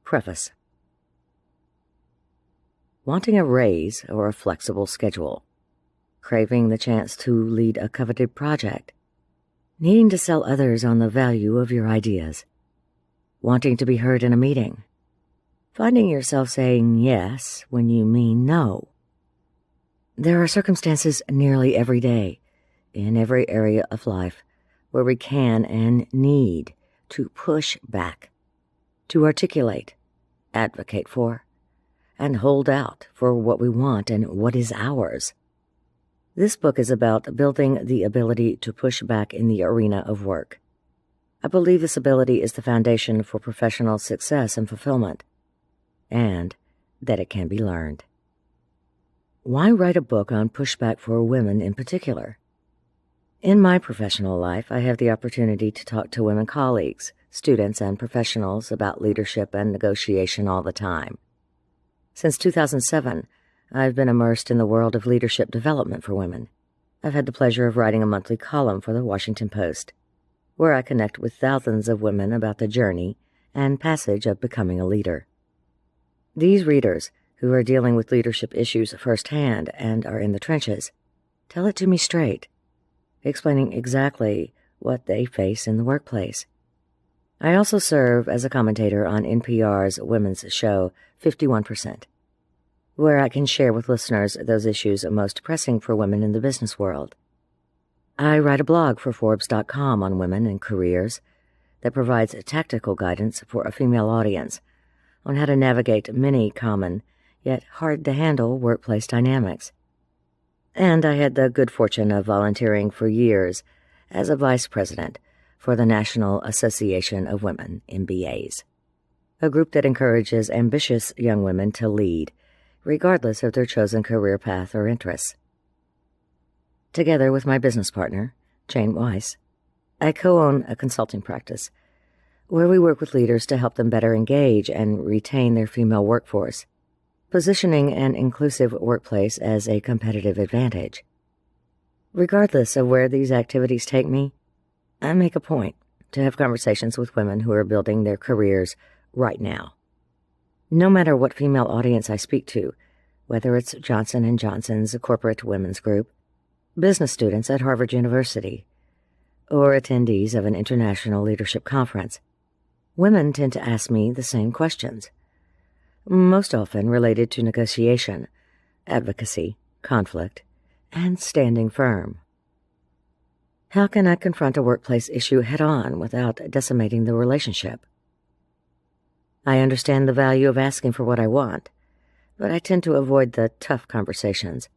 Preface. Wanting a raise or a flexible schedule, craving the chance to lead a coveted project, needing to sell others on the value of your ideas, wanting to be heard in a meeting, finding yourself saying yes when you mean no. There are circumstances nearly every day, in every area of life, where we can and need to push back, to articulate, advocate for, and hold out for what we want and what is ours. This book is about building the ability to push back in the arena of work. I believe this ability is the foundation for professional success and fulfillment, and that it can be learned. Why write a book on pushback for women in particular? In my professional life, I have the opportunity to talk to women colleagues, students, and professionals about leadership and negotiation all the time. Since 2007, I've been immersed in the world of leadership development for women. I've had the pleasure of writing a monthly column for the Washington Post, where I connect with thousands of women about the journey and passage of becoming a leader. These readers, who are dealing with leadership issues firsthand and are in the trenches, tell it to me straight, explaining exactly what they face in the workplace. I also serve as a commentator on NPR's women's show, 51%, where I can share with listeners those issues most pressing for women in the business world. I write a blog for Forbes.com on women and careers that provides tactical guidance for a female audience on how to navigate many common yet hard-to-handle workplace dynamics. And I had the good fortune of volunteering for years as a vice president for the National Association of Women MBAs, a group that encourages ambitious young women to lead, regardless of their chosen career path or interests. Together with my business partner, Jane Weiss, I co-own a consulting practice where we work with leaders to help them better engage and retain their female workforce, positioning an inclusive workplace as a competitive advantage. Regardless of where these activities take me, I make a point to have conversations with women who are building their careers right now. No matter what female audience I speak to, whether it's Johnson & Johnson's corporate women's group, business students at Harvard University, or attendees of an international leadership conference, women tend to ask me the same questions, most often related to negotiation, advocacy, conflict, and standing firm. How can I confront a workplace issue head-on without decimating the relationship? I understand the value of asking for what I want, but I tend to avoid the tough conversations.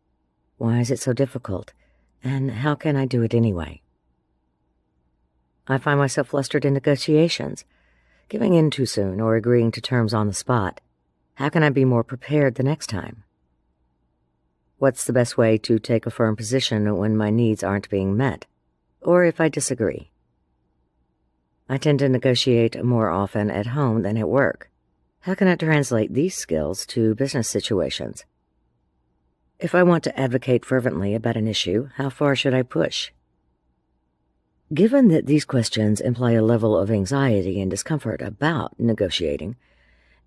Why is it so difficult, and how can I do it anyway? I find myself flustered in negotiations, giving in too soon or agreeing to terms on the spot. How can I be more prepared the next time? What's the best way to take a firm position when my needs aren't being met, or if I disagree? I tend to negotiate more often at home than at work. How can I translate these skills to business situations? If I want to advocate fervently about an issue, how far should I push? Given that these questions imply a level of anxiety and discomfort about negotiating,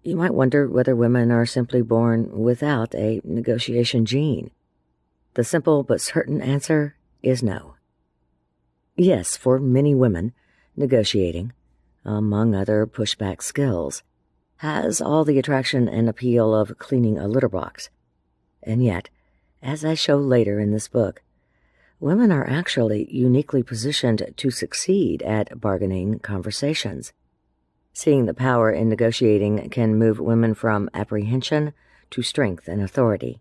you might wonder whether women are simply born without a negotiation gene. The simple but certain answer is no. Yes, for many women, negotiating, among other pushback skills, has all the attraction and appeal of cleaning a litter box. And yet, as I show later in this book, women are actually uniquely positioned to succeed at bargaining conversations. Seeing the power in negotiating can move women from apprehension to strength and authority.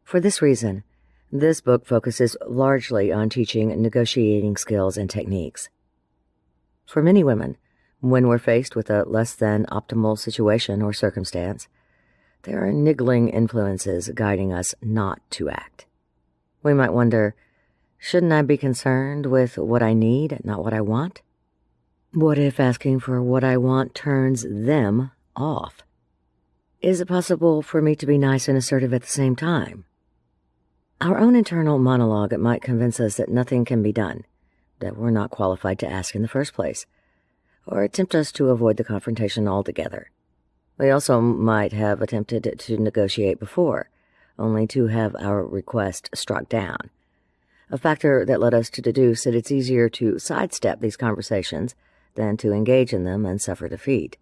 For this reason, this book focuses largely on teaching negotiating skills and techniques. For many women, when we're faced with a less than optimal situation or circumstance, there are niggling influences guiding us not to act. We might wonder, shouldn't I be concerned with what I need, not what I want? What if asking for what I want turns them off? Is it possible for me to be nice and assertive at the same time? Our own internal monologue might convince us that nothing can be done, that we're not qualified to ask in the first place, or tempt us to avoid the confrontation altogether. We also might have attempted to negotiate before, only to have our request struck down, a factor that led us to deduce that it's easier to sidestep these conversations than to engage in them and suffer defeat.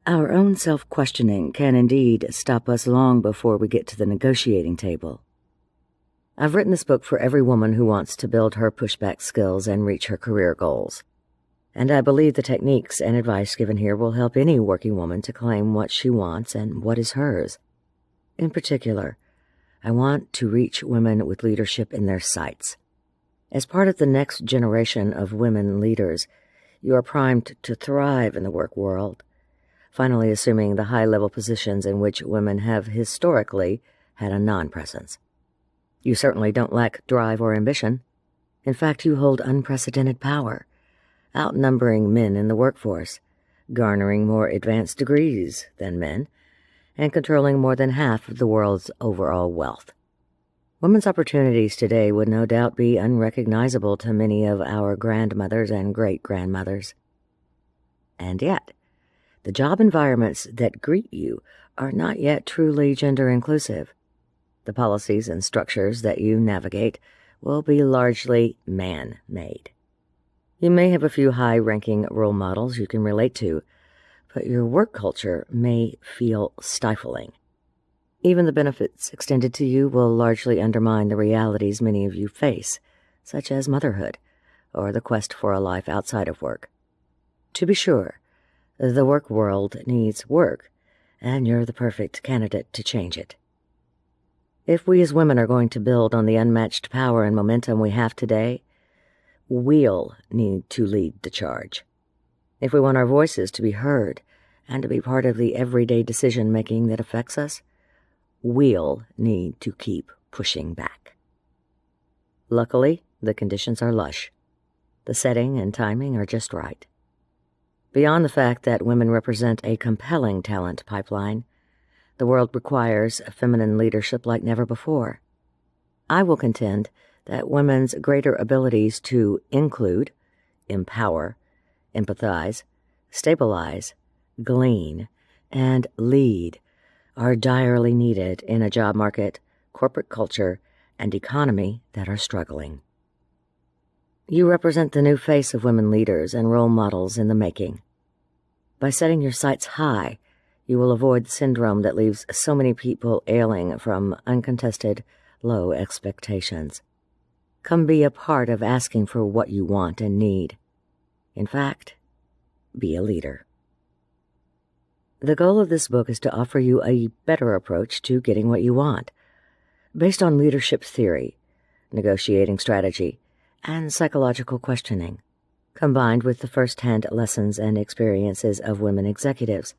Our own self-questioning can indeed stop us long before we get to the negotiating table. I've written this book for every woman who wants to build her pushback skills and reach her career goals. And I believe the techniques and advice given here will help any working woman to claim what she wants and what is hers. In particular, I want to reach women with leadership in their sights. As part of the next generation of women leaders, you are primed to thrive in the work world, finally assuming the high-level positions in which women have historically had a non-presence. You certainly don't lack drive or ambition. In fact, you hold unprecedented power, outnumbering men in the workforce, garnering more advanced degrees than men, and controlling more than half of the world's overall wealth. Women's opportunities today would no doubt be unrecognizable to many of our grandmothers and great-grandmothers. And yet, the job environments that greet you are not yet truly gender-inclusive. The policies and structures that you navigate will be largely man-made. You may have a few high-ranking role models you can relate to, but your work culture may feel stifling. Even the benefits extended to you will largely undermine the realities many of you face, such as motherhood or the quest for a life outside of work. To be sure, the work world needs work, and you're the perfect candidate to change it. If we as women are going to build on the unmatched power and momentum we have today, we'll need to lead the charge. If we want our voices to be heard and to be part of the everyday decision-making that affects us, we'll need to keep pushing back. Luckily, the conditions are lush. The setting and timing are just right. Beyond the fact that women represent a compelling talent pipeline, the world requires feminine leadership like never before. I will contend that women's greater abilities to include, empower, empathize, stabilize, glean, and lead are direly needed in a job market, corporate culture, and economy that are struggling. You represent the new face of women leaders and role models in the making. By setting your sights high, you will avoid the syndrome that leaves so many people ailing from uncontested, low expectations. Come be a part of asking for what you want and need. In fact, be a leader. The goal of this book is to offer you a better approach to getting what you want, based on leadership theory, negotiating strategy, and psychological questioning, combined with the first-hand lessons and experiences of women executives.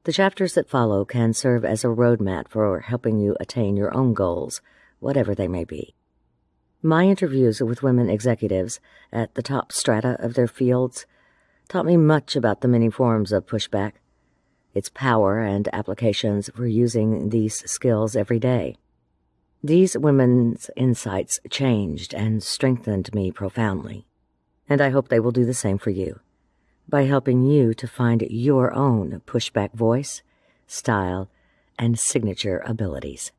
The chapters that follow can serve as a roadmap for helping you attain your own goals, whatever they may be. My interviews with women executives at the top strata of their fields taught me much about the many forms of pushback, its power and applications for using these skills every day. These women's insights changed and strengthened me profoundly, and I hope they will do the same for you, by helping you to find your own pushback voice, style, and signature abilities.